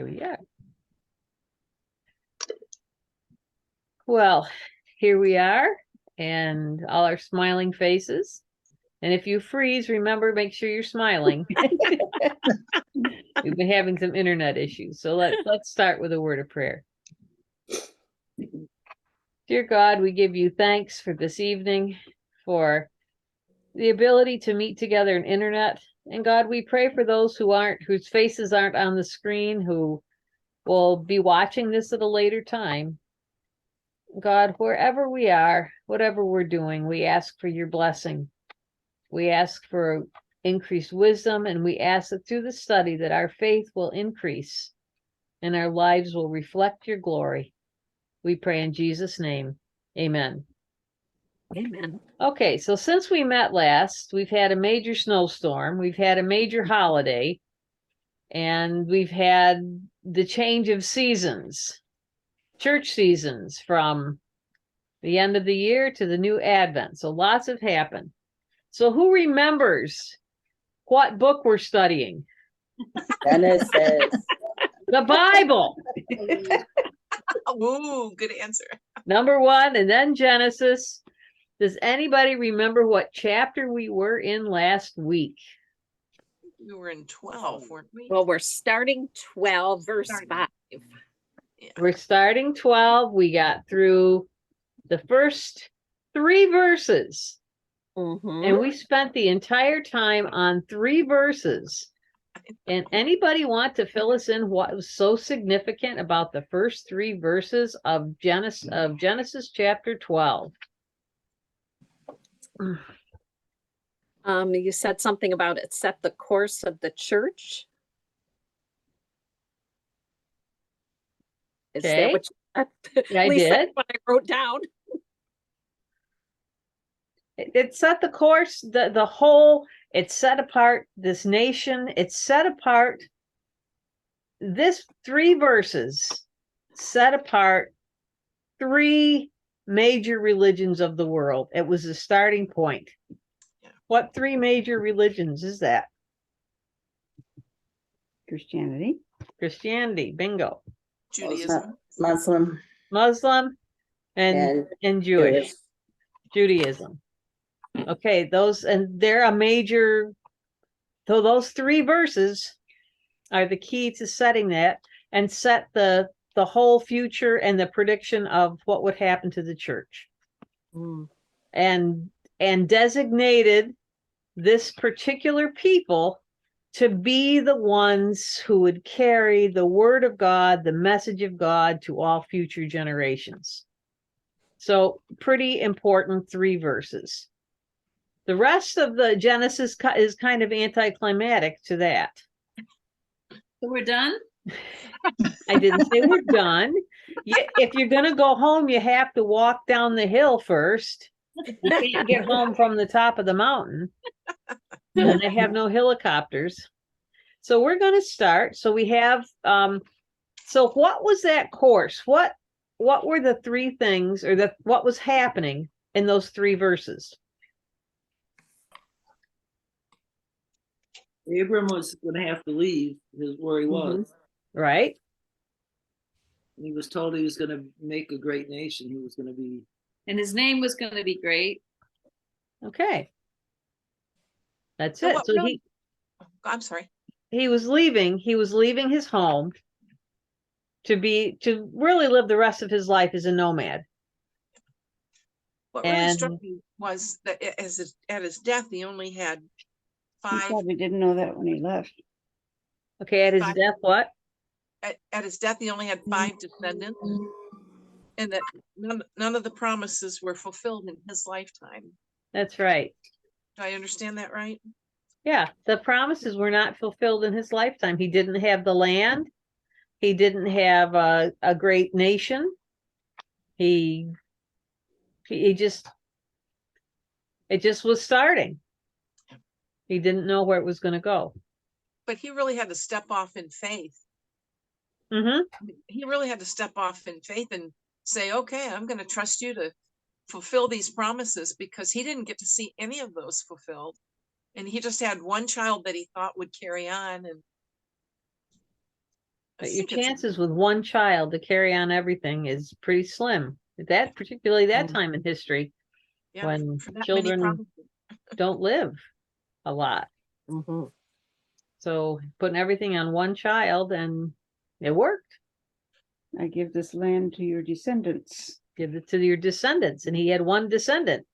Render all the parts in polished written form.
Here we are. Well, here we are, and all our smiling faces. And if you freeze, remember, make sure you're smiling. We've been having some internet issues, so let's start with a word of prayer. Dear God, we give you thanks for this evening, for the ability to meet together in internet. And God, we pray for those whose faces aren't on the screen, who will be watching this at a later time. God, wherever we are, whatever we're doing, we ask for your blessing. We ask for increased wisdom, and we ask that through the study that our faith will increase and our lives will reflect your glory. We pray in Jesus' name. Amen. Amen. Okay, so since we met last, we've had a major snowstorm, we've had a major holiday, and we've had the change of seasons, church seasons, from the end of the year to the new Advent. So lots have happened. So who remembers what book we're studying? Genesis. The Bible. Ooh, good answer. Number one, and then Genesis. Does anybody remember what chapter we were in last week? We were in 12, weren't we? Well, we're starting 12, verse 5. We're starting 12. We got through the first 3 verses. Mhm. And we spent the entire time on 3 verses. And anybody want to fill us in what was so significant about the first 3 verses of Genesis chapter 12? You said something about it set the course of the church. Is Okay. that what you, I at least did. that's what I wrote down. It set the course, the whole, it set apart this nation, it set apart this 3 verses, set apart 3 major religions of the world. It was the starting point. Yeah. What 3 major religions is that? Christianity. Christianity, bingo. Judaism. Muslim and Jewish. Judaism. Okay, they're a major, so those 3 verses are the key to setting that and set the whole future and the prediction of what would happen to the church. And designated this particular people to be the ones who would carry the word of God, the message of God, to all future generations. So pretty important 3 verses. The rest of the Genesis is kind of anticlimactic to that. So we're done? I didn't say we're done. If you're going to go home, you have to walk down the hill first. You can't get home from the top of the mountain. And they have no helicopters. So we're going to start. So we have, so what was that course? What were the 3 things, or what was happening in those 3 verses? Abram was going to have to leave where he was. Right. He was told he was going to make a great nation. He was going to be. And his name was going to be great. Okay. That's So it. what So really- I'm sorry. he was leaving his home to really live the rest of his life as a nomad. What really struck me was that at his death, he only had He 5. probably didn't know that when he left. Okay, at his 5 death, what? At his death, he only had 5 descendants, and that none of the promises were fulfilled in his lifetime. That's right. Do I understand that right? Yeah, the promises were not fulfilled in his lifetime. He didn't have the land. He didn't have a great nation. It just was starting. He didn't know where it was going to go. But he really had to step off in faith. Mm-hmm. He really had to step off in faith and say, okay, I'm going to trust you to fulfill these promises, because he didn't get to see any of those fulfilled. And he just had one child that he thought would carry on. And I But your think it's- chances with one child to carry on everything is pretty slim. That particularly that Mm. time in history yeah, when for that many children promises. don't live a lot. Mhm. So putting everything on one child and it worked. I give this land to your descendants. Give it to your descendants, and he had one descendant.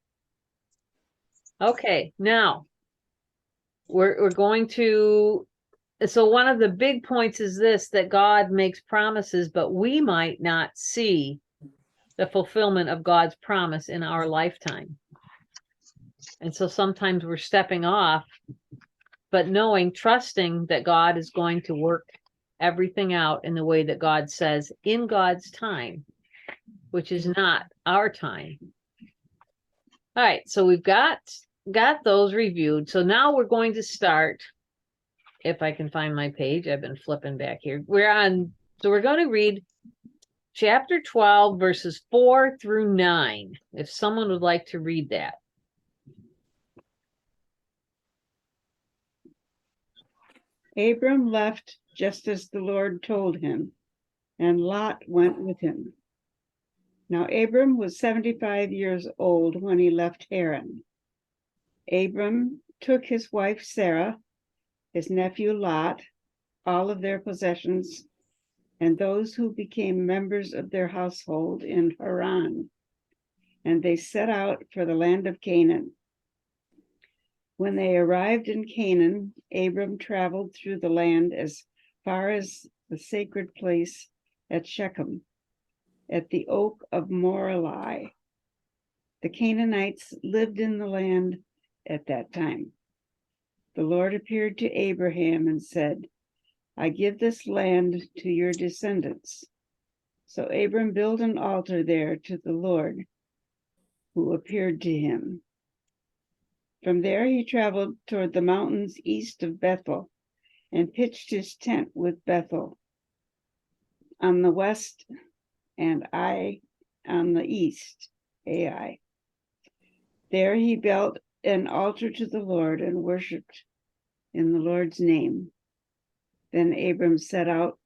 Okay, now we're going to. So one of the big points is this, that God makes promises, but we might not see the fulfillment of God's promise in our lifetime. And so sometimes we're stepping off, but knowing, trusting that God is going to work everything out in the way that God says in God's time, which is not our time. All right, so we've got those reviewed. So now we're going to start, if I can find my page. I've been flipping back here. So we're going to read chapter 12, verses 4 through 9. If someone would like to read that. Abram left just as the Lord told him, and Lot went with him. Now Abram was 75 years old when he left Haran. Abram took his wife Sarah, his nephew Lot, all of their possessions, and those who became members of their household in Haran, and they set out for the land of Canaan. When they arrived in Canaan, Abram traveled through the land as far as the sacred place at Shechem, at the oak of Moreh. The Canaanites lived in the land at that time. The Lord appeared to Abraham and said, I give this land to your descendants. So Abram built an altar there to the Lord, who appeared to him. From there he traveled toward the mountains east of Bethel and pitched his tent with Bethel on the west and Ai on the east, Ai. There he built an altar to the Lord and worshipped in the Lord's name. Then Abram set out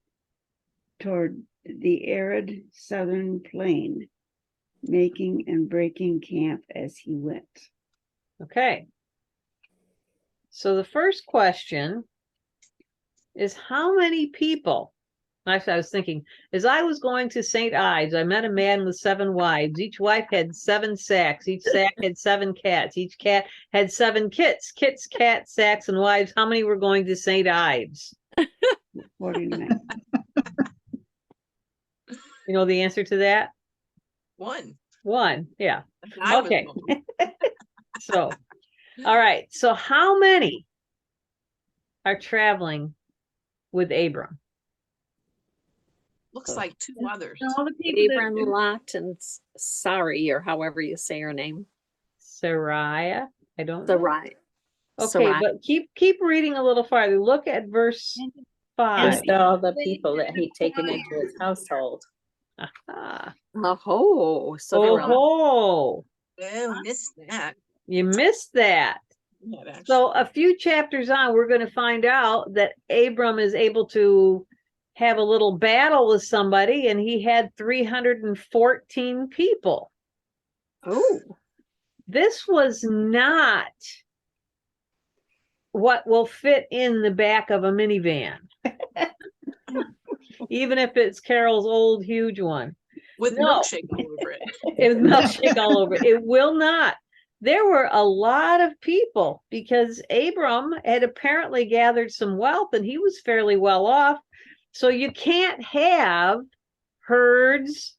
toward the arid southern plain, making and breaking camp as he went. Okay. So the first question is, how many people? Actually, I was thinking, as I was going to St. Ives, I met a man with 7 wives. Each wife had 7 sacks. Each sack had 7 cats. Each cat had 7 kits. Kits, cats, sacks, and wives. How many were going to St. Ives? 49. You know the answer to that? One. 1. Yeah. I was Okay. one. So, all right. So how many are traveling with Abram? Looks like 2 others. All the people Abram, that, Lot, and Sari, or however you say her name. Sariah? I don't know. Sarai. Okay, Sarai. but keep reading a little farther. Look at verse 5. And- List all the people that he'd taken into his household. Ah. Oh, so there were a lot. Oh, Oh, missed that. you missed that. Yeah, actually. So a few chapters on, we're going to find out that Abram is able to have a little battle with somebody, and he had 314 people. Oh, This was not what will fit in the back of a minivan, even if it's Carol's old huge one. With No. milkshake all over it. It was milkshake all over. It will not. There were a lot of people because Abram had apparently gathered some wealth and he was fairly well off. So you can't have herds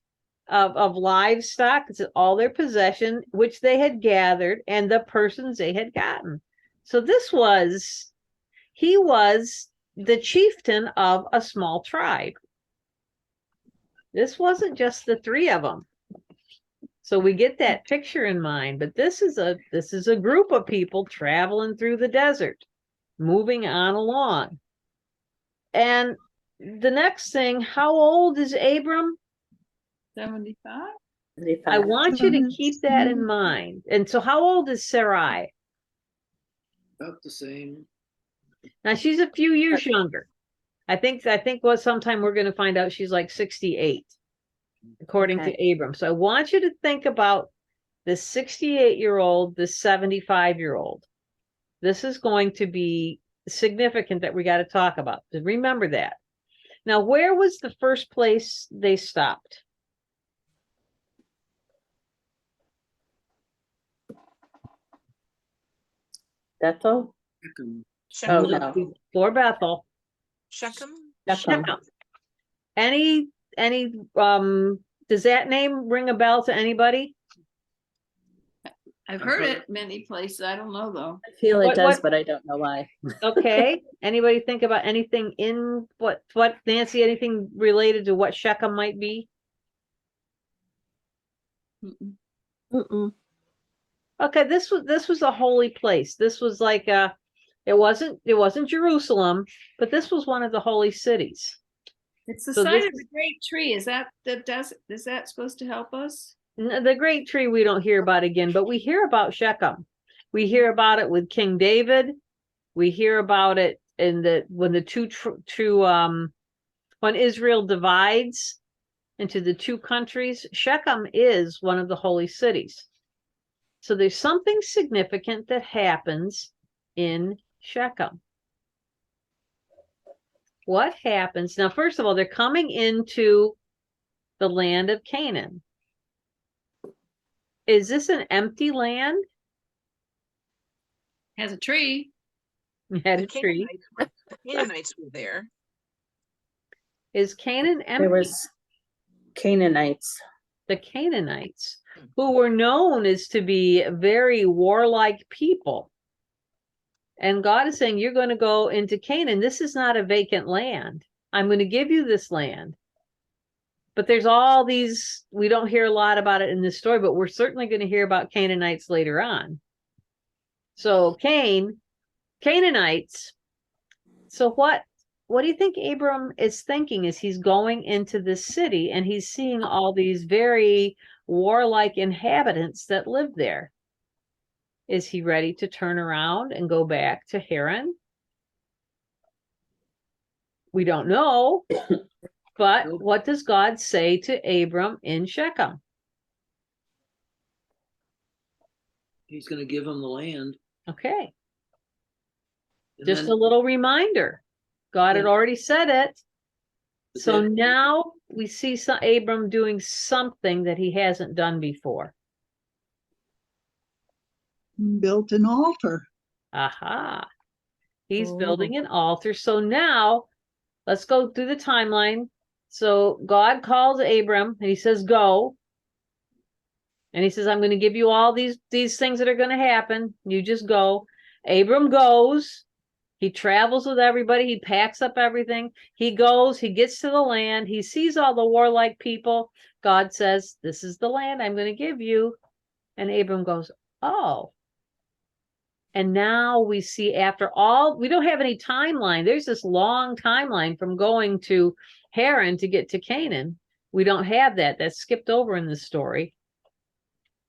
of livestock. It's all their possession, which they had gathered, and the persons they had gotten. So he was the chieftain of a small tribe. This wasn't just the 3 of them. So we get that picture in mind, but this is a group of people traveling through the desert, moving on along. And the next thing, how old is Abram? 75? I want you to keep that in mind. And so how old is Sarai? About the same. Now she's a few years younger. I think what sometime we're gonna find out she's like 68, according to Abram. So I want you to think about this 68-year-old, this 75-year-old. This is going to be significant that we got to talk about. Remember that. Now, where was the first place they stopped? Bethel? Shechem. Oh, Shechem, no. Before Bethel. Shechem, Shechem. Shechem. Any does that name ring a bell to anybody? I've heard it many places. I don't know though. I feel it What- does, what- but I don't know why. Okay. Anybody think about anything in what Nancy, anything related to what Shechem might be? Mm-mm. Mm-mm. Okay, this was a holy place. This was like it wasn't Jerusalem, but this was one of the holy cities. It's the So sign this of the great tree. Is that supposed to help us? The great tree we don't hear about again, but we hear about Shechem. We hear about it with King David. We hear about it in when Israel divides into the two countries. Shechem is one of the holy cities. So there's something significant that happens in Shechem. What happens? Now, first of all, they're coming into the land of Canaan. Is this an empty land? Has a tree. Had the a tree. Canaanites were there. Is Canaan empty? There was Canaanites. The Canaanites, who were known as to be very warlike people. And God is saying, you're going to go into Canaan. This is not a vacant land. I'm going to give you this land. But there's all these, we don't hear a lot about it in this story, but we're certainly going to hear about Canaanites later on. So Canaanites. So what do you think Abram is thinking as he's going into this city and he's seeing all these very warlike inhabitants that live there? Is he ready to turn around and go back to Haran? We don't know. But what does God say to Abram in Shechem? He's going to give him the land. Okay, And just then- a little reminder. God had Yeah. already said it. but So then- now we see Abram doing something that he hasn't done before. Built an altar. Aha. He's Oh. building an altar. So now let's go through the timeline. So God calls Abram and he says, go. And he says, I'm going to give you all these things that are going to happen. You just go. Abram goes. He travels with everybody. He packs up everything. He goes. He gets to the land. He sees all the warlike people. God says, this is the land I'm going to give you. And Abram goes, oh. And now we see after all, we don't have any timeline. There's this long timeline from going to Haran to get to Canaan. We don't have that. That's skipped over in the story.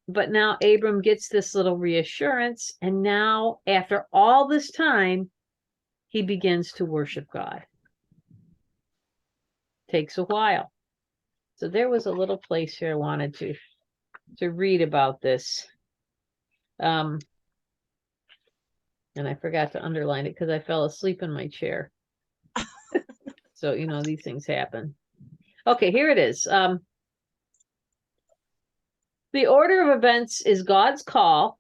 But now Abram gets this little reassurance. And now after all this time, he begins to worship God. Takes a while. So there was a little place here I wanted to read about this. And I forgot to underline it because I fell asleep in my chair. So, these things happen. Okay, here it is. The order of events is God's call,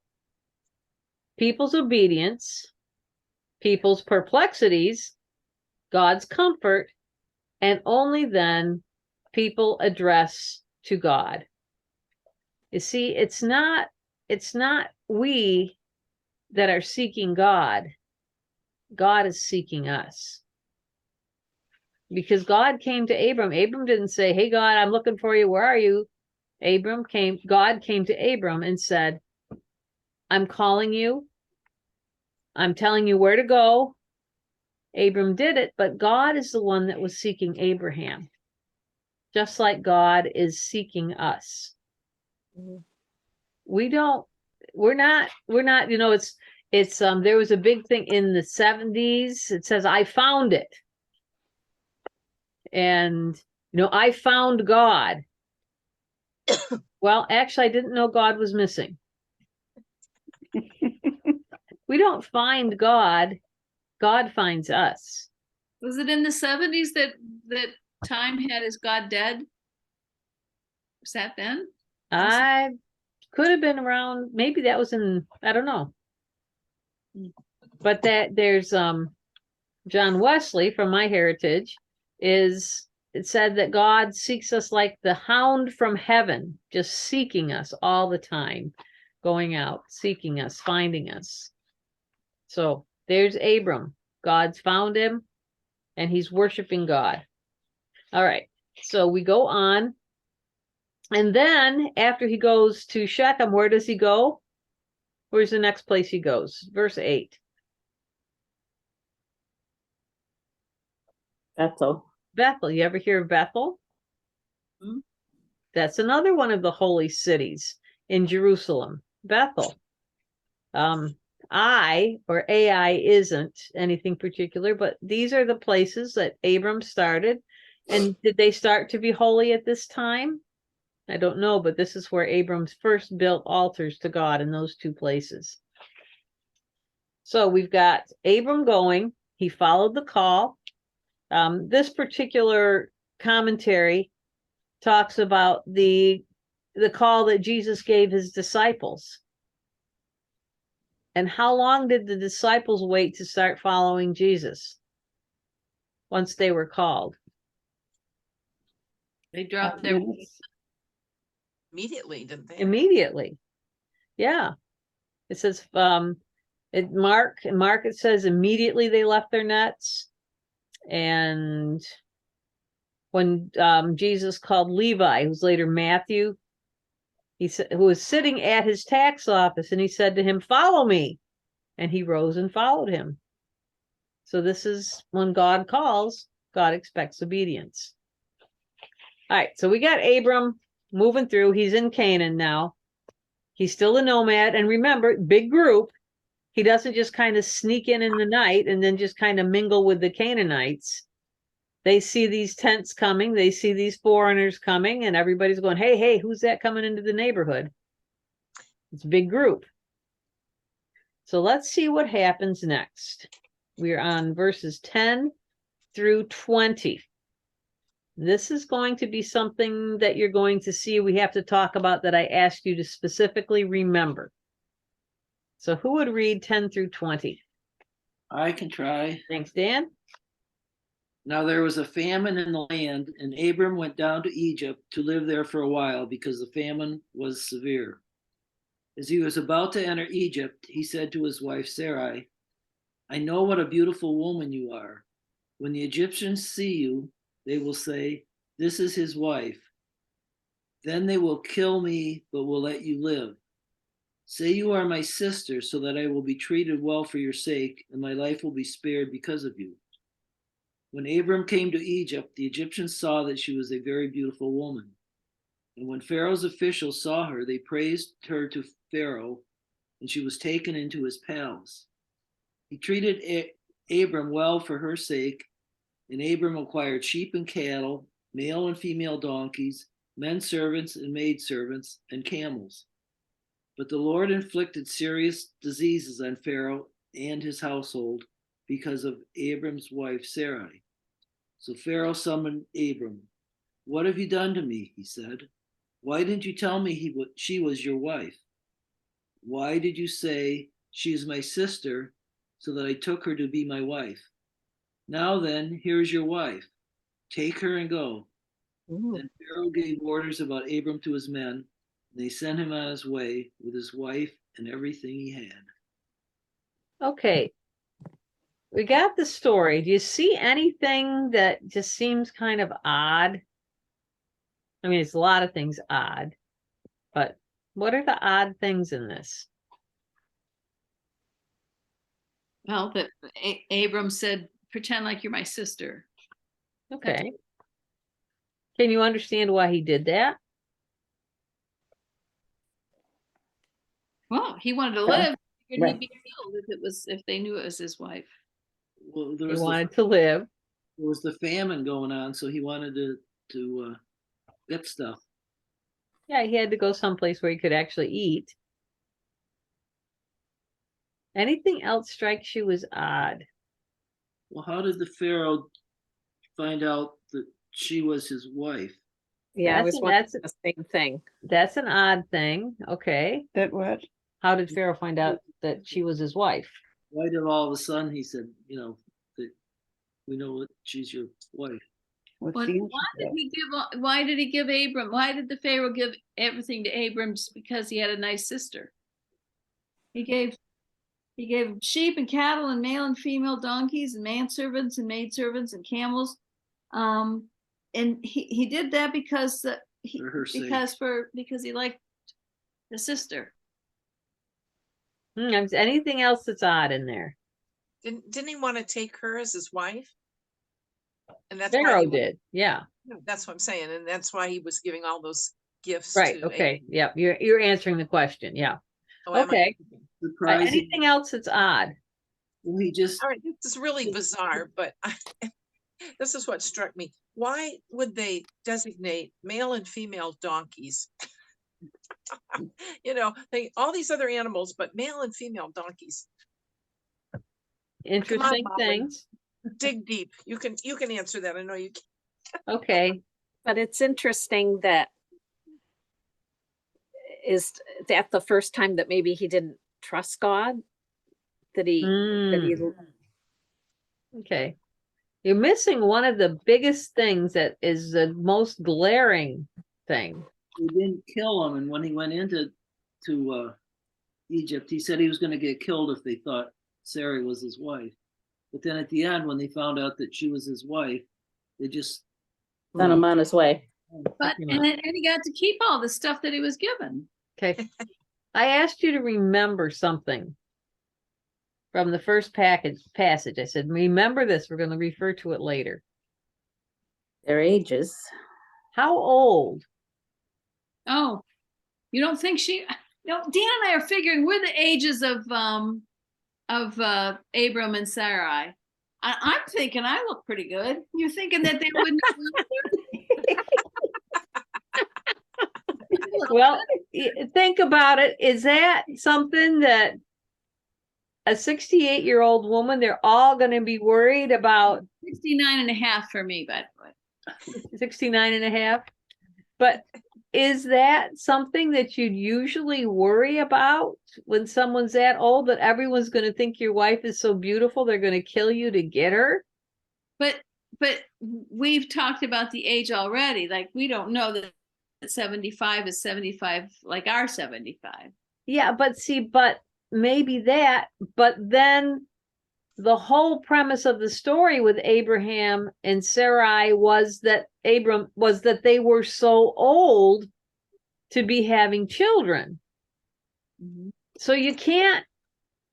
people's obedience, people's perplexities, God's comfort, and only then people address to God. You see, it's not we that are seeking God. God is seeking us. Because God came to Abram. Abram didn't say, hey, God, I'm looking for you. Where are you? God came to Abram and said, I'm calling you. I'm telling you where to go. Abram did it, but God is the one that was seeking Abraham. Just like God is seeking us. We're not, it's there was a big thing in the 70s. It says, I found it. And, I found God. Well, actually, I didn't know God was missing. We don't find God. God finds us. Was it in the 70s that Time had Is God Dead? Was that then? I could have been around, maybe that was I don't know. But there's John Wesley from My Heritage it said that God seeks us like the hound from heaven, just seeking us all the time, going out, seeking us, finding us. So there's Abram. God's found him and he's worshiping God. All right. So we go on. And then after he goes to Shechem, where does he go? Where's the next place he goes? Verse 8. Bethel. Bethel. You ever hear of Bethel? Hmm. That's another one of the holy cities in Jerusalem. Bethel. Ai isn't anything particular, but these are the places that Abram started. And did they start to be holy at this time? I don't know, but this is where Abram's first built altars to God in those two places. So we've got Abram going. He followed the call. This particular commentary talks about the call that Jesus gave his disciples. And how long did the disciples wait to start following Jesus once they were called? They dropped their Immediately, didn't they? Immediately. Yeah. It says, Mark it says immediately they left their nets. And when Jesus called Levi, who's later Matthew, who was sitting at his tax office, and he said to him, "Follow me." And he rose and followed him. So this is when God calls, God expects obedience. All right, so we got Abram moving through. He's in Canaan now. He's still a nomad. And remember, big group. He doesn't just kind of sneak in the night and then just kind of mingle with the Canaanites. They see these tents coming. They see these foreigners coming, and everybody's going, hey, who's that coming into the neighborhood? It's a big group. So let's see what happens next. We're on verses 10 through 20. This is going to be something that you're going to see we have to talk about that I asked you to specifically remember. So who would read 10 through 20? I can try. Thanks, Dan. Now there was a famine in the land, and Abram went down to Egypt to live there for a while because the famine was severe. As he was about to enter Egypt, he said to his wife Sarai, "I know what a beautiful woman you are. When the Egyptians see you, they will say, 'This is his wife.' Then they will kill me, but will let you live. Say you are my sister, so that I will be treated well for your sake, and my life will be spared because of you." When Abram came to Egypt, the Egyptians saw that she was a very beautiful woman. And when Pharaoh's officials saw her, they praised her to Pharaoh, and she was taken into his palace. He treated Abram well for her sake, and Abram acquired sheep and cattle, male and female donkeys, men servants and maid servants, and camels. But the Lord inflicted serious diseases on Pharaoh and his household because of Abram's wife Sarai. So Pharaoh summoned Abram. "What have you done to me?" he said. "Why didn't you tell me she was your wife? Why did you say, 'She is my sister,' so that I took her to be my wife? Now then, here is your wife. Take her and go." Then Pharaoh gave orders about Abram to his men, and they sent him on his way with his wife and everything he had. Okay. We got the story. Do you see anything that just seems kind of odd? I mean, it's a lot of things odd, but what are the odd things in this? Well, that Abram said, "Pretend like you're my sister." Okay. Can you understand why he did that? Well, he wanted to live. He'd be killed if they knew it was his wife. Well, there He was wanted to live. there was the famine going on, so he wanted to get stuff. Yeah, he had to go someplace where he could actually eat. Anything else strikes you as odd? Well, how did the Pharaoh find out that she was his wife? Yeah, I was wondering That's the same thing. that's an odd thing. Okay. That what? How did Pharaoh find out that she was his wife? Why did all of a sudden he said, that we know that she's your wife? What's What, the why did answer? he give, why did he give Abram, why did the Pharaoh give everything to Abram just because he had a nice sister? He gave sheep and cattle and male and female donkeys and manservants and maidservants and camels. And he did that because For her sake. because he liked the sister. Anything else that's odd in there? Didn't he want to take her as his wife? And that's why Pharaoh he was- did. Yeah. No, that's what I'm saying, and that's why he was giving all those gifts. Right. to Okay. Abraham. Yep. You're answering the question. Yeah. Oh, am I? Okay. Surprising. Anything else that's odd? Well, he just All right, this is really bizarre, but this is what struck me. Why would they designate male and female donkeys? All these other animals, but male and female donkeys. Interesting Molly. things. Dig deep. You can answer that. I know you can. Okay. But it's interesting that is that the first time that maybe he didn't trust God? That he Okay. You're missing one of the biggest things that is the most glaring thing. he didn't kill him, and when he went into Egypt, he said he was going to get killed if they thought Sarai was his wife. But then at the end, when they found out that she was his wife, they just Sent him on his way. But and he got to keep all the stuff that he was given. Okay. I asked you to remember something from the first passage. I said, remember this. We're going to refer to it later. Their ages. How old? Oh, you don't think she? No, Dan and I are figuring we're the ages of Abram and Sarai. I'm thinking I look pretty good. You're thinking that they wouldn't? Well, think about it. Is that something that a 68-year-old woman, they're all going to be worried about? 69 and a half for me, but 69 and a half. But is that something that you'd usually worry about when someone's that old, that everyone's going to think your wife is so beautiful, they're going to kill you to get her? but we've talked about the age already. Like, we don't know that 75 is 75 like our 75. Yeah, but maybe that, but then the whole premise of the story with Abraham and Sarai was that they were so old to be having children. Mm-hmm. So you can't,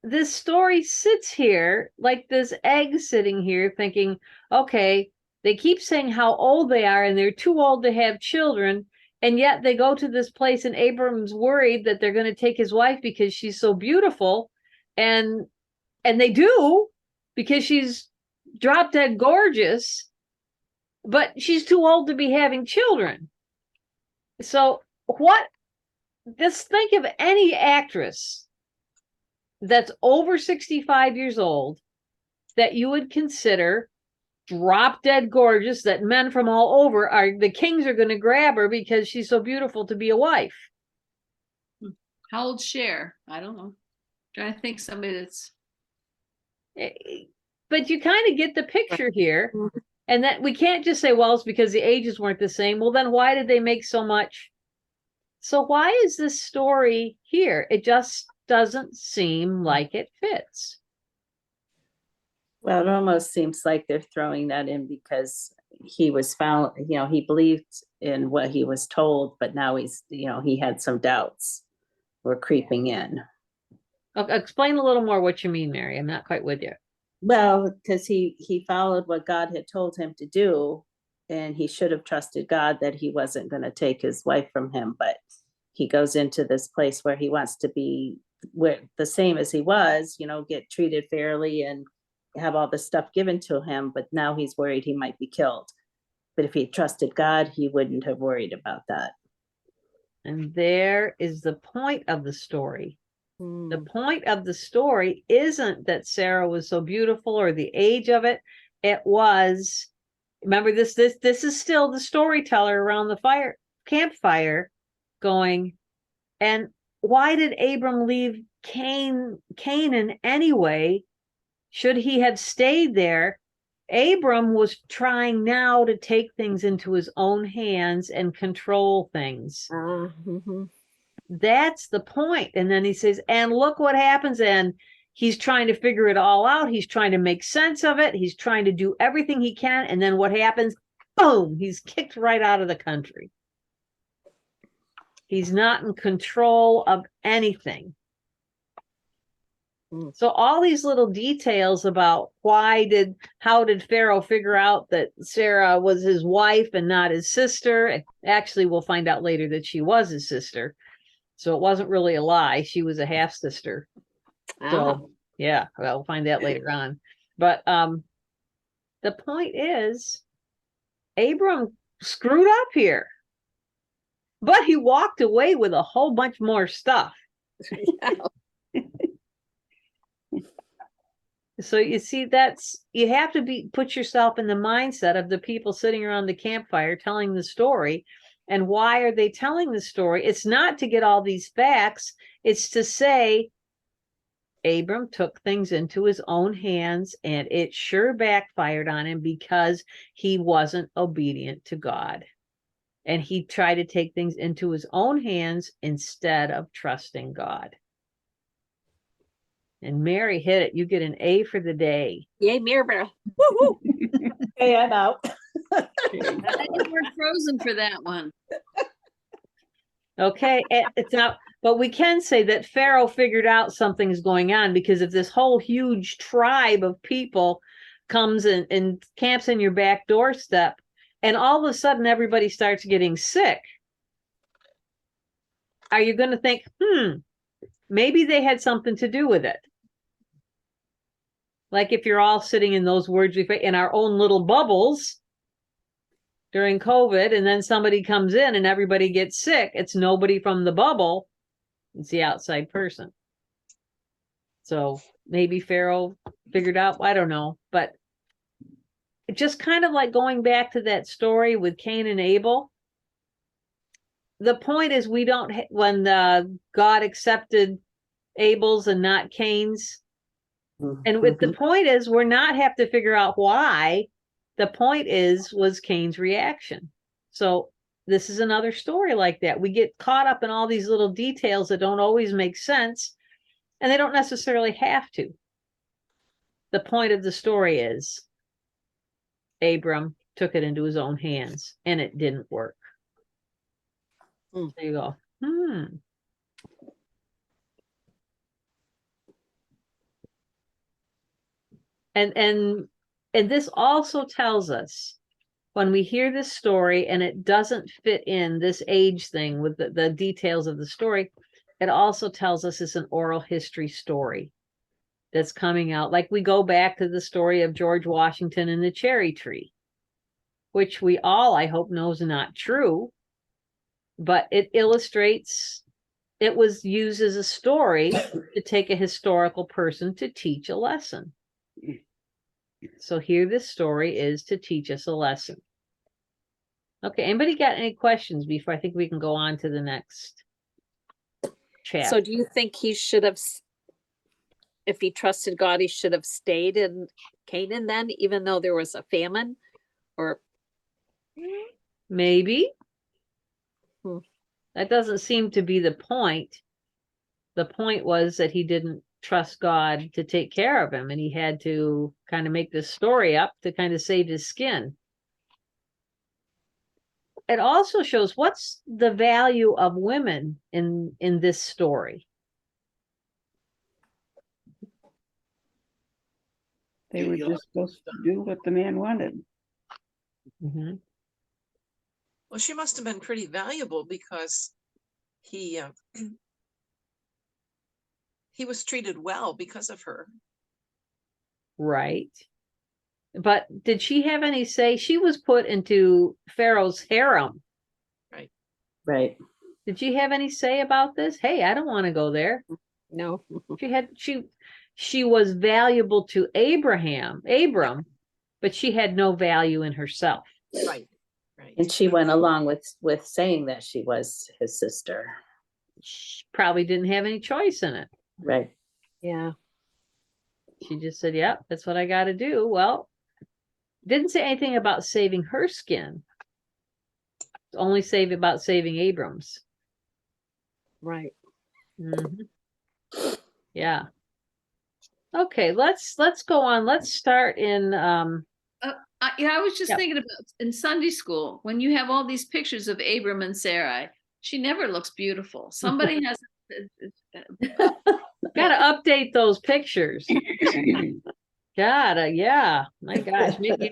this story sits here like this egg sitting here thinking, okay, they keep saying how old they are and they're too old to have children. And yet they go to this place and Abram's worried that they're going to take his wife because she's so beautiful. And they do, because she's drop dead gorgeous, but she's too old to be having children. So just think of any actress that's over 65 years old that you would consider drop dead gorgeous, that men from all over the kings are going to grab her because she's so beautiful to be a wife. How old Cher? I don't know. Trying to think somebody that's. But you kind of get the picture here, and that we can't just say, well, it's because the ages weren't the same. Well, then why did they make so much? So why is this story here? It just doesn't seem like it fits. Well, it almost seems like they're throwing that in because he was found, he believed in what he was told, but now he had some doubts were creeping in. Okay, explain a little more what you mean, Mary. I'm not quite with you. Well, because he followed what God had told him to do, and he should have trusted God that he wasn't going to take his wife from him, but he goes into this place where he wants to be the same as he was, get treated fairly and have all this stuff given to him, but now he's worried he might be killed. But if he trusted God, he wouldn't have worried about that. And there is the point of the story. The Hmm. point of the story isn't that Sarah was so beautiful or the age of it. It was, remember this is still the storyteller around the campfire going, and why did Abram leave Canaan anyway? Should he have stayed there? Abram was trying now to take things into his own hands and control things. Mhm. That's the point. And then he says, and look what happens. And he's trying to figure it all out. He's trying to make sense of it. He's trying to do everything he can. And then what happens? Boom, he's kicked right out of the country. He's not in control of anything. So all these little details about how did Pharaoh figure out that Sarah was his wife and not his sister? Actually, we'll find out later that she was his sister. So it wasn't really a lie. She was a half sister. Ah. So yeah, well, we'll find that later on. But the point is, Abram screwed up here, but he walked away with a whole bunch more stuff. So you see, you have to put yourself in the mindset of the people sitting around the campfire telling the story. And why are they telling the story? It's not to get all these facts. It's to say, Abram took things into his own hands, and it sure backfired on him because he wasn't obedient to God. And he tried to take things into his own hands instead of trusting God. And Mary hit it. You get an A for the day. Yay, Mirabelle. Woo-hoo. Hey, I'm out. I think we're frozen for that one. Okay, it's not, but we can say that Pharaoh figured out something's going on, because if this whole huge tribe of people comes and camps in your back doorstep, and all of a sudden everybody starts getting sick, are you going to think, maybe they had something to do with it? Like if you're all sitting in those words in our own little bubbles during COVID, and then somebody comes in and everybody gets sick, it's nobody from the bubble, it's the outside person. So maybe Pharaoh figured out, I don't know, but just kind of like going back to that story with Cain and Abel. The point is, we don't, when God accepted Abel's and not Cain's, and with the point is, we're not have to figure out why. The point was Cain's reaction. So this is another story like that. We get caught up in all these little details that don't always make sense, and they don't necessarily have to. The point of the story is Abram took it into his own hands, and it didn't work. There you go. And this also tells us, when we hear this story and it doesn't fit in this age thing with the details of the story, it also tells us it's an oral history story that's coming out. Like we go back to the story of George Washington and the cherry tree, which we all, I hope, know is not true, but it illustrates, it was used as a story to take a historical person to teach a lesson. So here this story is to teach us a lesson. Okay, anybody got any questions before I think we can go on to the next chapter? So do you think he should have, if he trusted God, he should have stayed in Canaan then, even though there was a famine? Or maybe. That doesn't seem to be the point. The point was that he didn't trust God to take care of him, and he had to kind of make this story up to kind of save his skin. It also shows what's the value of women in this story. They were just supposed to do what the man wanted. Mm-hmm. Well, she must have been pretty valuable because he was treated well because of her. Right. But did she have any say? She was put into Pharaoh's harem. Right. Did she have any say about this? Hey, I don't want to go there. No. She was valuable to Abram, but she had no value in herself. Right. And she went along with saying that she was his sister. She probably didn't have any choice in it. Right. Yeah. She just said, yep, that's what I got to do. Well, didn't say anything about saving her skin. Only about saving Abram's. Right. Mhm. Yeah. Okay, let's go on. Let's start in I was just Yep. thinking about in Sunday school, when you have all these pictures of Abram and Sarai, she never looks beautiful. Somebody has gotta update those pictures. Gotta, yeah. My gosh, maybe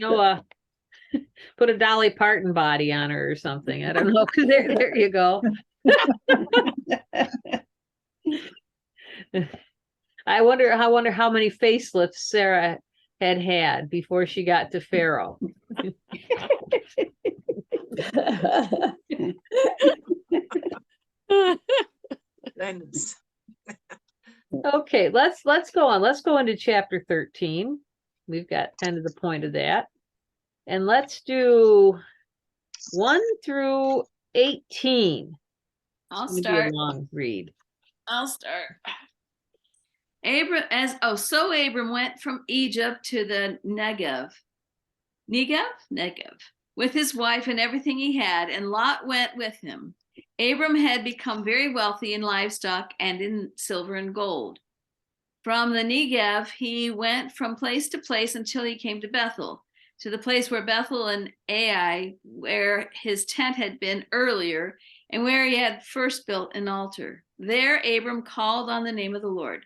put a Dolly Parton body on her or something. I don't know. There you go. I wonder how many facelifts Sarah had before she got to Pharaoh. Goodness. Okay, let's go on. Let's go into chapter 13. We've got kind of the point of that. And let's do 1 through 18. I'll It's gonna be start. a long read. I'll start. So Abram went from Egypt to the Negev, with his wife and everything he had, and Lot went with him. Abram had become very wealthy in livestock and in silver and gold. From the Negev, he went from place to place until he came to Bethel, to the place where Bethel and Ai, where his tent had been earlier, and where he had first built an altar. There Abram called on the name of the Lord.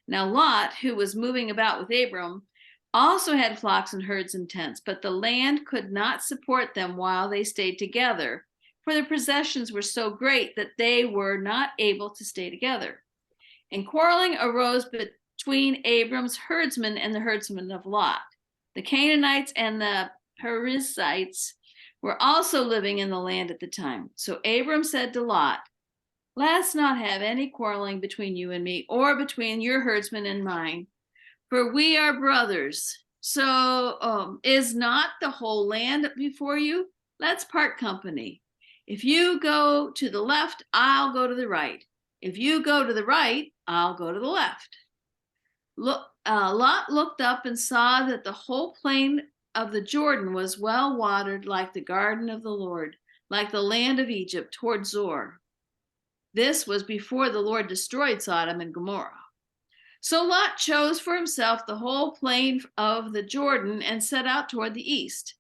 Now Lot, who was moving about with Abram, also had flocks and herds and tents, but the land could not support them while they stayed together, for their possessions were so great that they were not able to stay together. And quarreling arose between Abram's herdsmen and the herdsmen of Lot. The Canaanites and the Perizzites were also living in the land at the time. So Abram said to Lot, let's not have any quarreling between you and me, or between your herdsmen and mine, for we are brothers. So is not the whole land before you? Let's part company. If you go to the left, I'll go to the right. If you go to the right, I'll go to the left. Lot looked up and saw that the whole plain of the Jordan was well watered, like the garden of the Lord, like the land of Egypt toward Zoar. This was before the Lord destroyed Sodom and Gomorrah. So Lot chose for himself the whole plain of the Jordan and set out toward the east.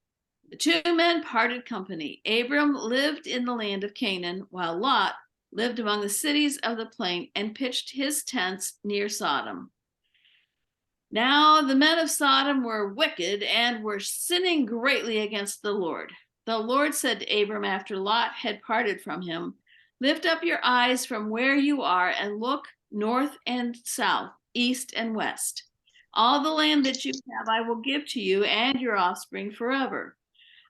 The two men parted company. Abram lived in the land of Canaan, while Lot lived among the cities of the plain and pitched his tents near Sodom. Now the men of Sodom were wicked and were sinning greatly against the Lord. The Lord said to Abram after Lot had parted from him, lift up your eyes from where you are and look north and south, east and west. All the land that you have I will give to you and your offspring forever.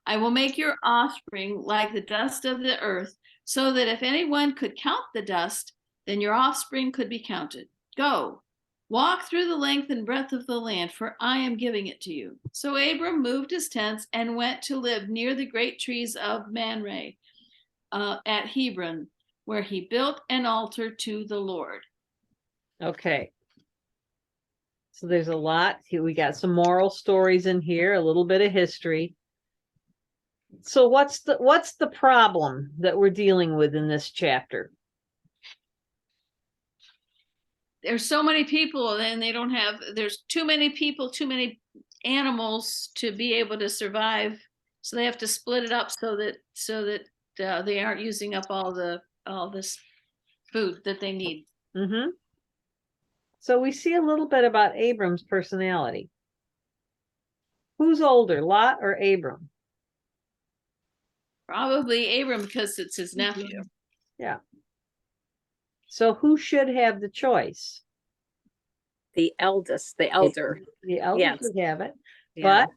I will make your offspring like the dust of the earth, so that if anyone could count the dust, then your offspring could be counted. Go, walk through the length and breadth of the land, for I am giving it to you. So Abram moved his tents and went to live near the great trees of Mamre at Hebron, where he built an altar to the Lord. Okay. So there's a lot. We got some moral stories in here, a little bit of history. So what's the problem that we're dealing with in this chapter? There's so many people and there's too many people, too many animals to be able to survive. So they have to split it up so that they aren't using up all this food that they need. Mm-hmm. So we see a little bit about Abram's personality. Who's older, Lot or Abram? Probably Abram, because it's his nephew. Yeah. So who should have the choice? The eldest, the elder. The elders Yes. would have it, Yeah. but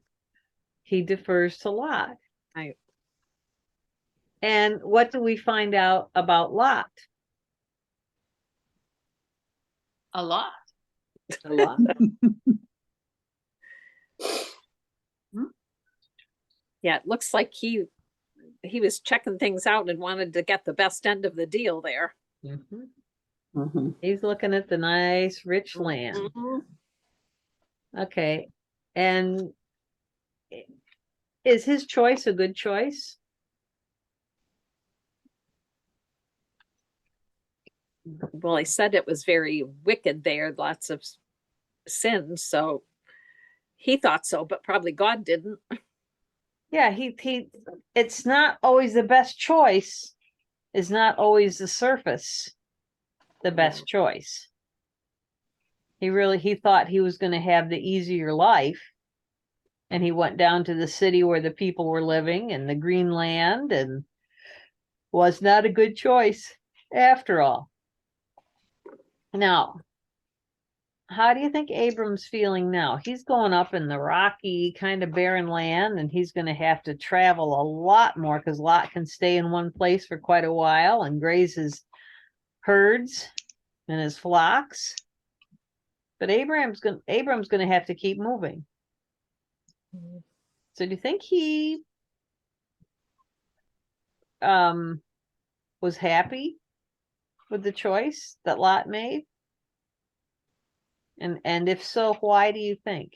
he defers to Lot. Right. And what do we find out about Lot? A lot. A lot. Yeah, it looks like he was checking things out and wanted to get the best end of the deal there. Mhm. Mhm. He's looking at the nice, rich land. Mhm. Okay. And is his choice a good choice? Well, I said it was very wicked there, lots of sins, so he thought so, but probably God didn't. Yeah, it's not always the best choice, is not always the surface the best choice. He thought he was going to have the easier life. And he went down to the city where the people were living and the green land, and was not a good choice after all. Now, how do you think Abram's feeling now? He's going up in the rocky kind of barren land, and he's going to have to travel a lot more because Lot can stay in one place for quite a while and graze his herds and his flocks. But Abram's going to have to keep moving. So do you think he was happy with the choice that Lot made? And if so, why do you think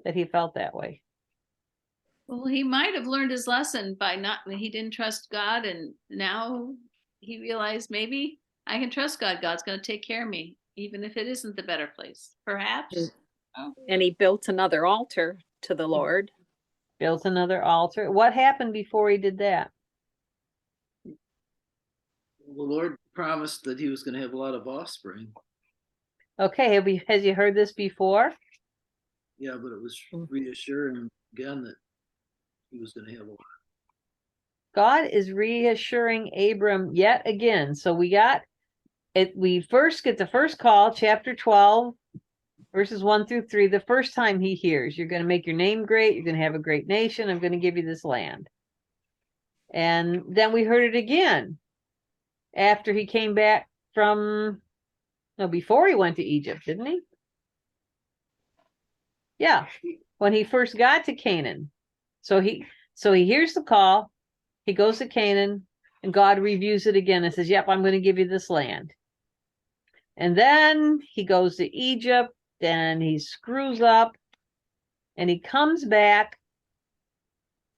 that he felt that way? Well, he might have learned his lesson by not, when he didn't trust God, and now he realized maybe I can trust God. God's going to take care of me, even if it isn't the better place. Perhaps. And he built another altar to the Lord. Built another altar. What happened before he did that? The Lord promised that he was going to have a lot of offspring. Okay, has you heard this before? Yeah, but it was reassuring again that he was going to have a lot. God is reassuring Abram yet again. So we got it. We first get the first call, chapter 12, verses 1-3. The first time he hears, you're going to make your name great. You're going to have a great nation. I'm going to give you this land. And then we heard it again after he came back from, no, before he went to Egypt, didn't he? Yeah, when he first got to Canaan. So he hears the call, he goes to Canaan, and God reviews it again and says, yep, I'm going to give you this land. And then he goes to Egypt, and he screws up, and he comes back,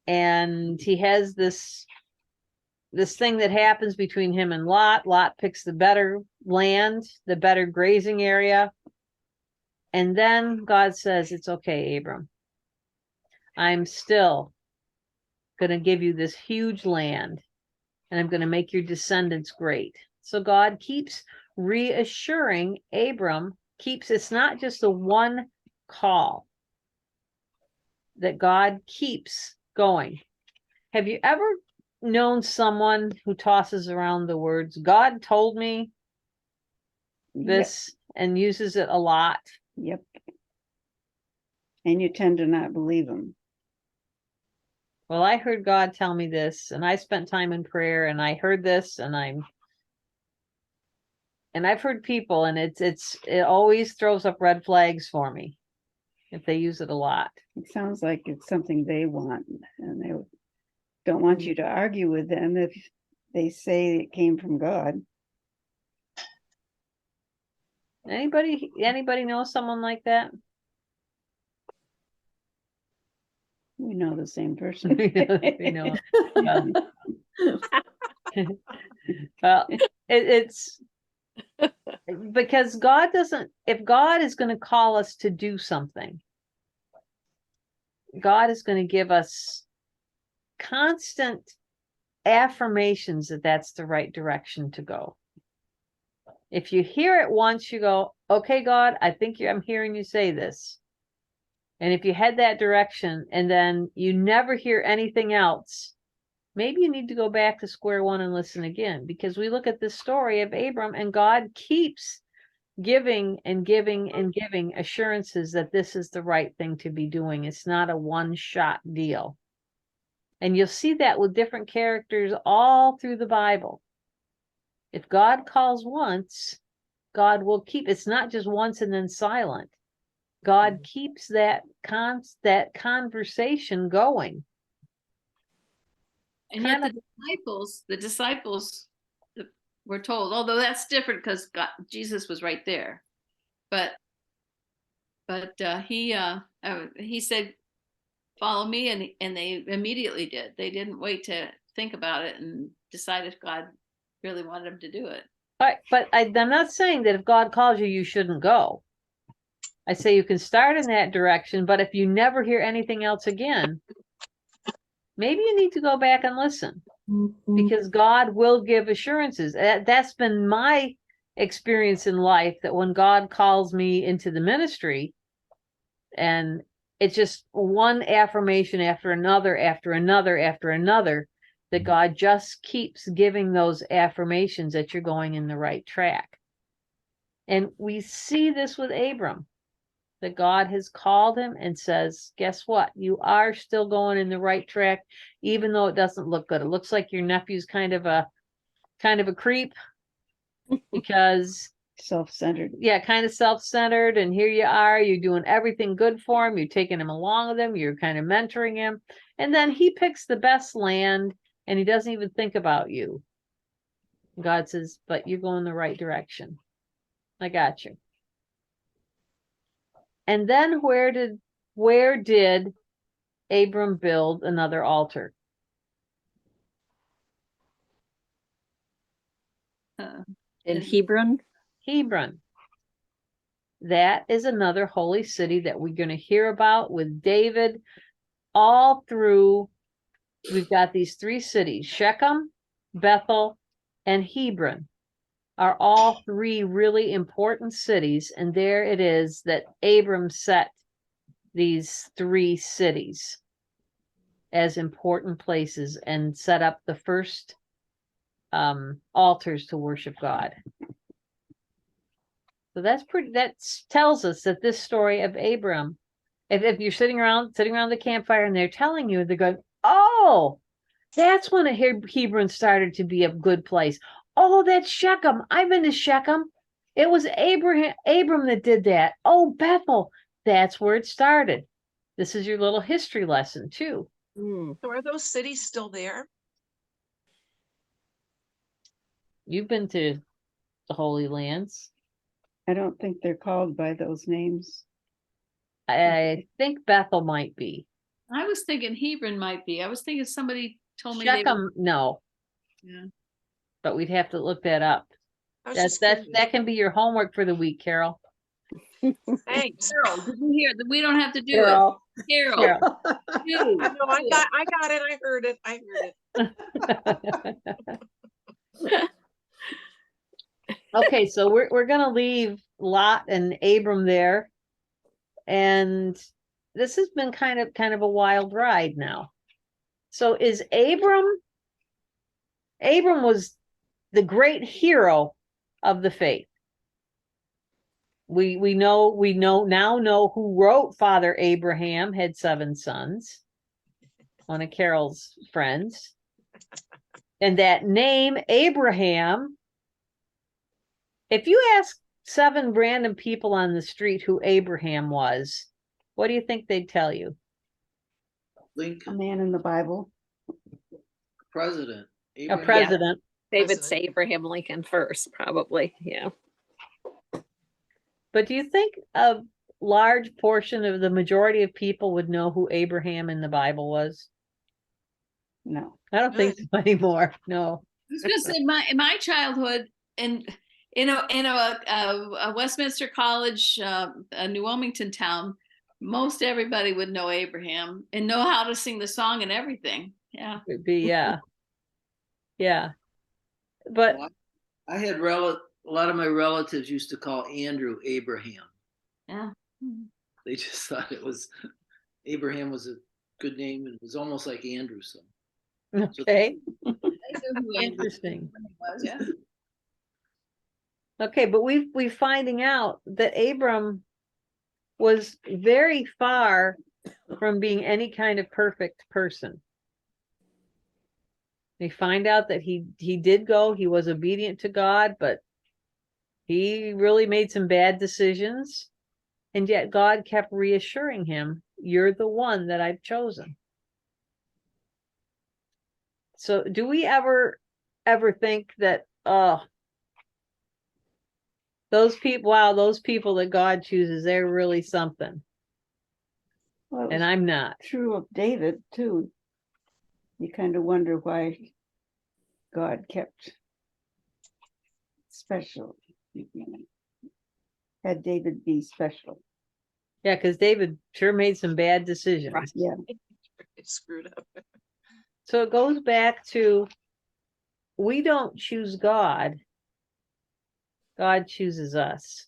and he has this thing that happens between him and Lot. Lot picks the better land, the better grazing area. And then God says, it's okay, Abram. I'm still going to give you this huge land, and I'm going to make your descendants great. So God keeps reassuring Abram, it's not just a one call, that God keeps going. Have you ever known someone who tosses around the words, God told me this, and uses it a lot? Yep. And you tend to not believe them. Well, I heard God tell me this, and I spent time in prayer, and I heard this, and I've heard people, and it always throws up red flags for me if they use it a lot. It sounds like it's something they want, and they don't want you to argue with them if they say it came from God. Anybody know someone like that? We know the same person. We know. Well, it's because God doesn't, if God is going to call us to do something, God is going to give us constant affirmations that that's the right direction to go. If you hear it once, you go, okay, God, I think I'm hearing you say this. And if you head that direction and then you never hear anything else, maybe you need to go back to square one and listen again, because we look at this story of Abram, and God keeps giving and giving and giving assurances that this is the right thing to be doing. It's not a one-shot deal. And you'll see that with different characters all through the Bible. If God calls once, God will keep. It's not just once and then silent. God keeps that conversation going. And yet Kind the disciples were told, although that's different because Jesus was right there. But he said, follow me, and they immediately did. They didn't wait to think about it and decide if God really wanted them to do it. But I'm not saying that if God calls you, you shouldn't go. I say you can start in that direction, but if you never hear anything else again, maybe you need to go back and listen, because God will give assurances. That's been my experience in life, that when God calls me into the ministry, and it's just one affirmation after another, after another, after another, that God just keeps giving those affirmations that you're going in the right track. And we see this with Abram, that God has called him and says, guess what? You are still going in the right track, even though it doesn't look good. It looks like your nephew's kind of a creep, because Self-centered. yeah, kind of self-centered. And here you are, you're doing everything good for him. You're taking him along with him. You're kind of mentoring him. And then he picks the best land and he doesn't even think about you. God says, but you're going the right direction. I got you. And then where did Abram build another altar? In Hebron. Hebron. That is another holy city that we're going to hear about with David all through. We've got these three cities, Shechem, Bethel, and Hebron, are all three really important cities. And there it is that Abram set these three cities as important places and set up the first altars to worship God. So that tells us that this story of Abram, if you're sitting around the campfire and they're telling you, they're going, oh, that's when Hebron started to be a good place. Oh, that's Shechem. I've been to Shechem. It was Abram that did that. Oh, Bethel. That's where it started. This is your little history lesson too. Mm. So are those cities still there? You've been to the Holy Lands. I don't think they're called by those names. I think Bethel might be. I was thinking Hebron might be. I was thinking somebody told me they were, Shechem, no, yeah. but we'd have to look that up. I was just That curious. can be your homework for the week, Carol. Thanks. Carol, did you hear that? We don't have to do Carol. it. Carol. Carol. You. I know, I got it. I heard it. Okay, so we're gonna leave Lot and Abram there, and this has been kind of a wild ride now. So is Abram was the great hero of the faith. We know who wrote Father Abraham had 7 sons, one of Carol's friends. And that name Abraham, if you ask 7 random people on the street who Abraham was, what do you think they'd tell you? A Lincoln, man in the Bible. president. A Abraham. president. They would President. say Abraham Lincoln first, probably. Yeah. But do you think a large portion of the majority of people would know who Abraham in the Bible was? No. I don't think so anymore. No. I was gonna say in my childhood, and in a Westminster College, a New Wilmington town, most everybody would know Abraham and know how to sing the song and everything. Yeah. It'd be, yeah. Yeah. But I had a lot of my relatives used to call Andrew Abraham. Yeah. They just thought Abraham was a good name, and it was almost like Andrew. So okay. I knew who Abraham Interesting. was, yeah. Okay, but we're finding out that Abram was very far from being any kind of perfect person. We find out that he did go, he was obedient to God, but he really made some bad decisions. And yet God kept reassuring him, you're the one that I've chosen. So do we ever think that, those people, wow, those people that God chooses, they're really something. Well, it And was I'm not. true of David too. You kind of wonder why God kept special, had David be special. Yeah, because David sure made some bad decisions. Yeah. It's screwed up. So it goes back to, we don't choose God. God chooses us.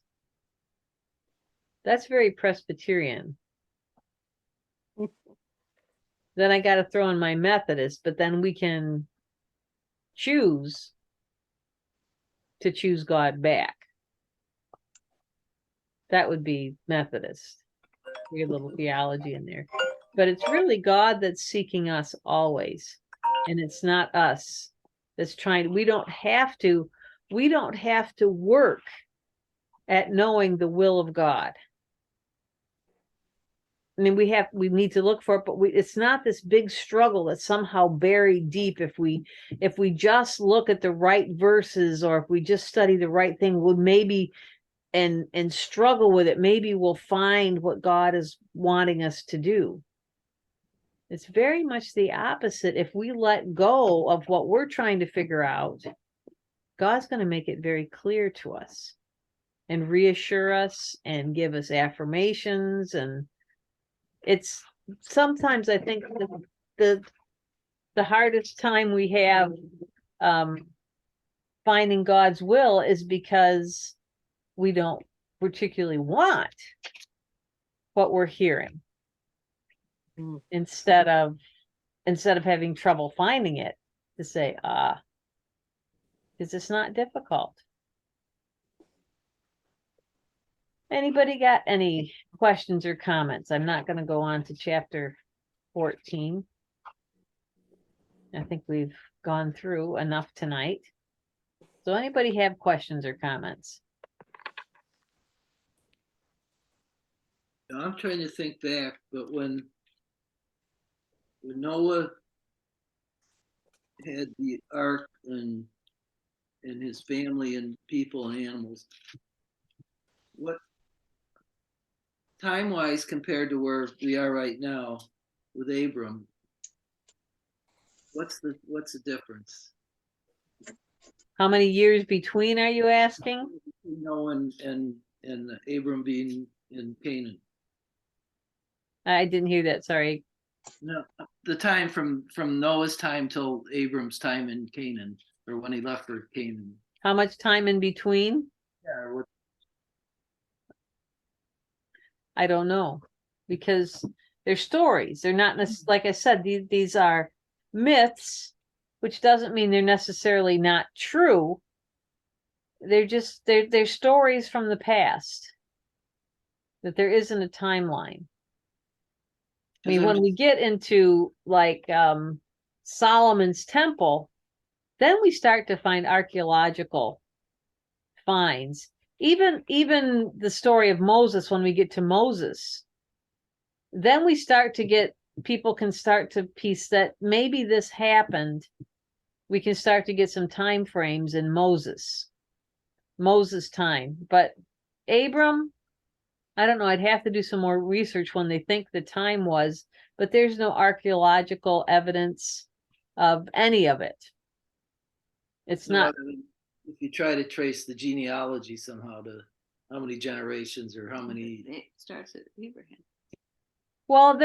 That's very Presbyterian. Then I got to throw in my Methodist, but then we can choose to choose God back. That would be Methodist. Your little theology in there. But it's really God that's seeking us always. And it's not us that's trying. We don't have to work at knowing the will of God. I mean, we need to look for it, but it's not this big struggle that's somehow buried deep. If we just look at the right verses, or if we just study the right thing, we'll maybe and struggle with it, maybe we'll find what God is wanting us to do. It's very much the opposite. If we let go of what we're trying to figure out, God's going to make it very clear to us and reassure us and give us affirmations. And it's sometimes, I think, the hardest time we have finding God's will is because we don't particularly want what we're hearing. Instead of having trouble finding it, to say, because it's not difficult. Anybody got any questions or comments? I'm not going to go on to chapter 14. I think we've gone through enough tonight. So anybody have questions or comments? I'm trying to think back, but when Noah had the ark and his family and people and animals, what time-wise compared to where we are right now with Abram, what's the difference? How many years between are you asking? Noah and Abram being in Canaan. I didn't hear that, sorry. No, the time from Noah's time till Abram's time in Canaan, or when he left for Canaan. How much time in between? Yeah, what, I don't know, because they're stories. They're not like I said, these are myths, which doesn't mean they're necessarily not true. They're just they're stories from the past, that there isn't a timeline. I mean, when we get into like Solomon's temple, then we start to find archaeological finds. Even the story of Moses, when we get to Moses, then we start to get, people can start to piece that maybe this happened. We can start to get some time frames in Moses time. But Abram, I don't know, I'd have to do some more research when they think the time was, but there's no archaeological evidence of any of it. It's not. If you try to trace the genealogy somehow to how many generations or how many. It starts at Abraham. Well,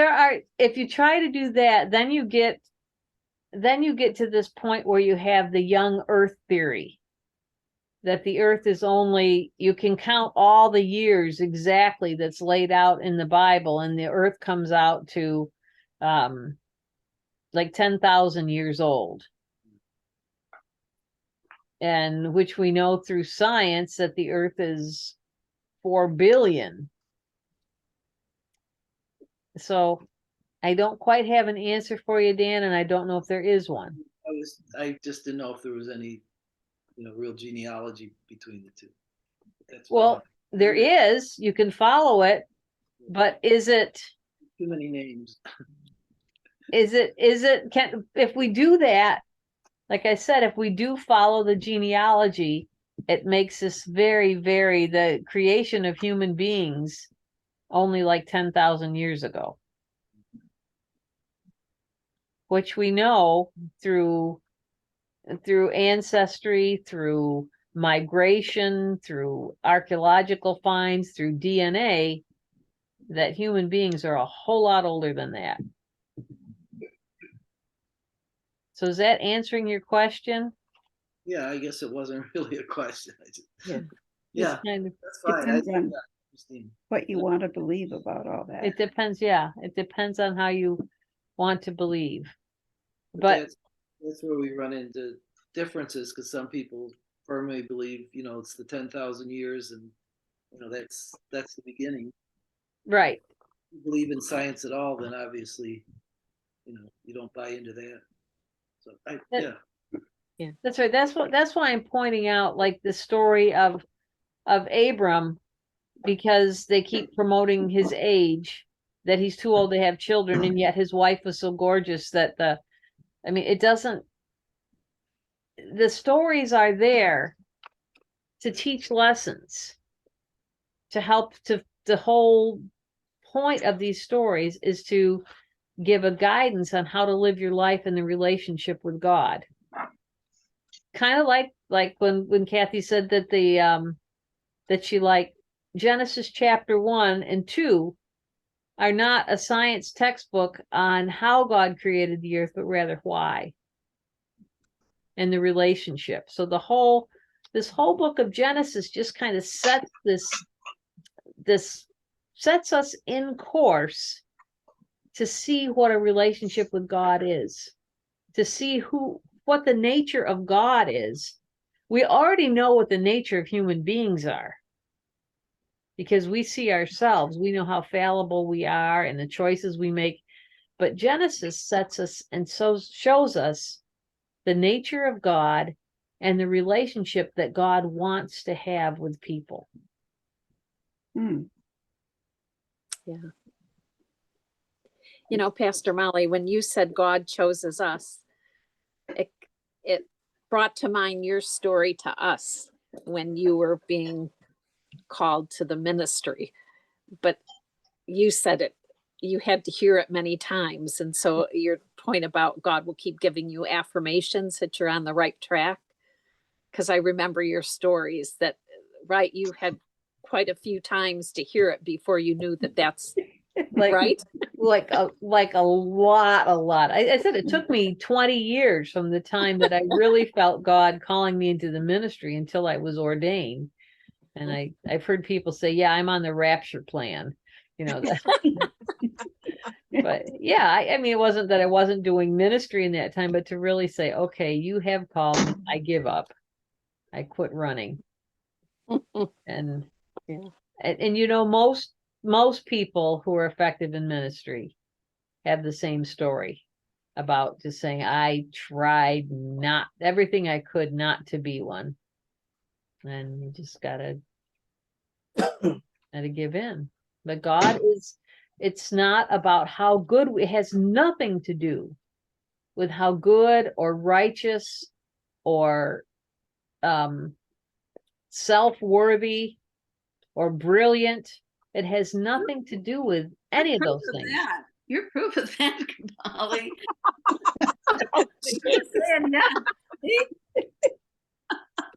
if you try to do that, then you get to this point where you have the young earth theory, that the earth is only, you can count all the years exactly that's laid out in the Bible, and the earth comes out to like 10,000 years old. and which we know through science that the earth is 4 billion. So I don't quite have an answer for you, Dan, and I don't know if there is one. I just didn't know if there was any, real genealogy between the two. That's Well, there is, you can follow it, but is it, too many names. if we do that, like I said, if we do follow the genealogy, it makes us the creation of human beings only like 10,000 years ago. Which we know through ancestry, through migration, through archaeological finds, through DNA, that human beings are a whole lot older than that. So is that answering your question? Yeah, I guess it wasn't really a question. Yeah. Yeah, Kind of, that's fine. Depends on Interesting. what you want to believe about all that. it depends, yeah. It depends on how you want to believe. But that's where we run into differences, because some people firmly believe, it's the 10,000 years, and that's the beginning. right. If you believe in science at all, then obviously, you don't buy into that. So Yeah, that's right. That's why I'm pointing out like the story of Abram, because they keep promoting his age, that he's too old to have children, and yet his wife was so gorgeous that it doesn't, the stories are there to teach lessons, to help, to the whole point of these stories is to give a guidance on how to live your life in the relationship with God. Kind of like when Kathy said that that she liked Genesis chapter 1 and 2 are not a science textbook on how God created the earth, but rather why, and the relationship. So this whole book of Genesis just kind of sets sets us in course to see what a relationship with God is, to see what the nature of God is. We already know what the nature of human beings are, because we see ourselves, we know how fallible we are and the choices we make. But Genesis sets us and so shows us the nature of God and the relationship that God wants to have with people. Yeah. Pastor Molly, when you said God chooses us, it brought to mind your story to us when you were being called to the ministry. But you said it, you had to hear it many times. And so your point about God will keep giving you affirmations that you're on the right track. Because I remember your stories that, right, you had quite a few times to hear it before you knew that that's right. Like a lot. I said it took me 20 years from the time that I really felt God calling me into the ministry until I was ordained. And I've heard people say, yeah, I'm on the rapture plan, but yeah, I mean, it wasn't that I wasn't doing ministry in that time, but to really say, okay, you have called me, I give up. I quit running. And Yeah. And most people who are effective in ministry have the same story about just saying, I tried not everything I could not to be one. And you just gotta give in. But God it's not about how good it has nothing to do with how good or righteous or self-worthy or brilliant. It has nothing to do with any of those things. You're proof of that, Molly.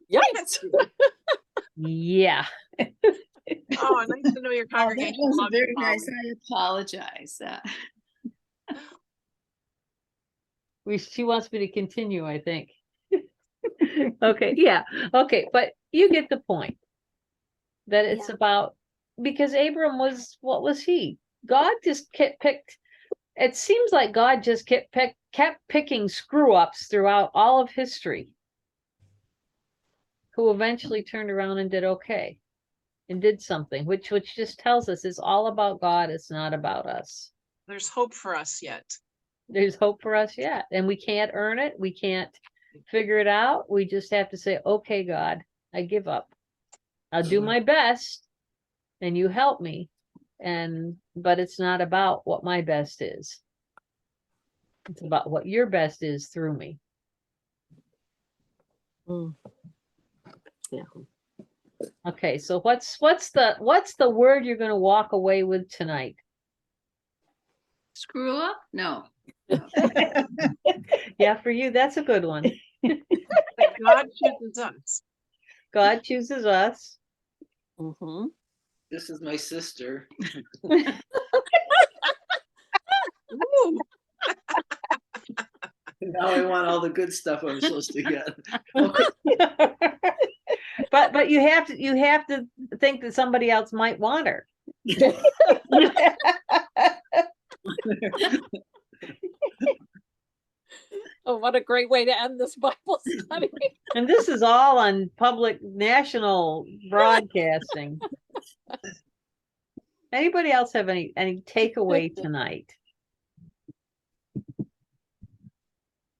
Yes. Yeah. Oh, nice to know your congregation. That was loves very you, nice. Molly. I apologize. She wants me to continue, I think. Okay, yeah. Okay, but you get the point. That it's about, because Abram what was he? God just picked, it seems like God just kept picking screw ups throughout all of history. who eventually turned around and did okay and did something, which just tells us it's all about God. It's not about us. There's hope for us yet. There's hope for us yet. And we can't earn it. We can't figure it out. We just have to say, okay, God, I give up. I'll do my best and you help me. But it's not about what my best is. It's about what your best is through me. Mm. Yeah. Okay, so what's the word you're going to walk away with tonight? Screw up? No. Yeah, for you, that's a good one. That God chooses us. God chooses us. Mm-hmm. This is my sister. Ooh, Now I want all the good stuff I'm supposed to get. But you have to think that somebody else might want her. Oh, what a great way to end this Bible study. And this is all on public national broadcasting. Anybody else have any takeaway tonight?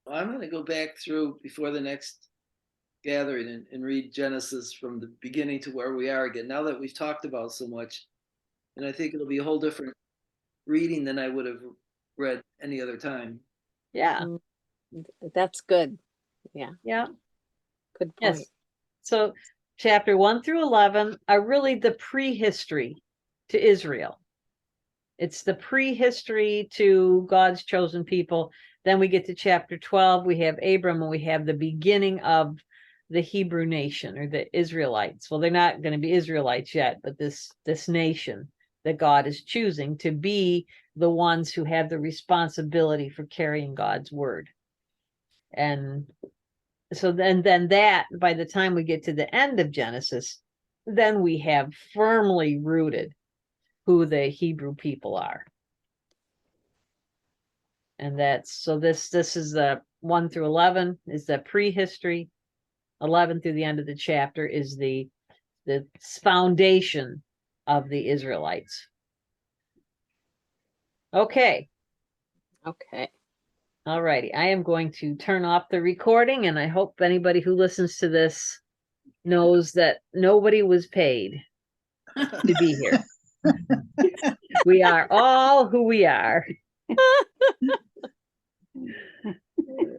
Well, I'm going to go back through before the next gathering and read Genesis from the beginning to where we are again. Now that we've talked about so much, and I think it'll be a whole different reading than I would have read any other time. Yeah. That's good. Yeah. Yeah. Good point. Yes. So chapter 1 through 11 are really the prehistory to Israel. It's the prehistory to God's chosen people. Then we get to chapter 12. We have Abram and we have the beginning of the Hebrew nation or the Israelites. Well, they're not going to be Israelites yet, but this nation that God is choosing to be the ones who have the responsibility for carrying God's word. And so then that, by the time we get to the end of Genesis, then we have firmly rooted who the Hebrew people are. And this is the 1 through 11 is the prehistory. 11 through the end of the chapter is the foundation of the Israelites. Okay. Okay. All righty. I am going to turn off the recording, and I hope anybody who listens to this knows that nobody was paid to be here. We are all who we are.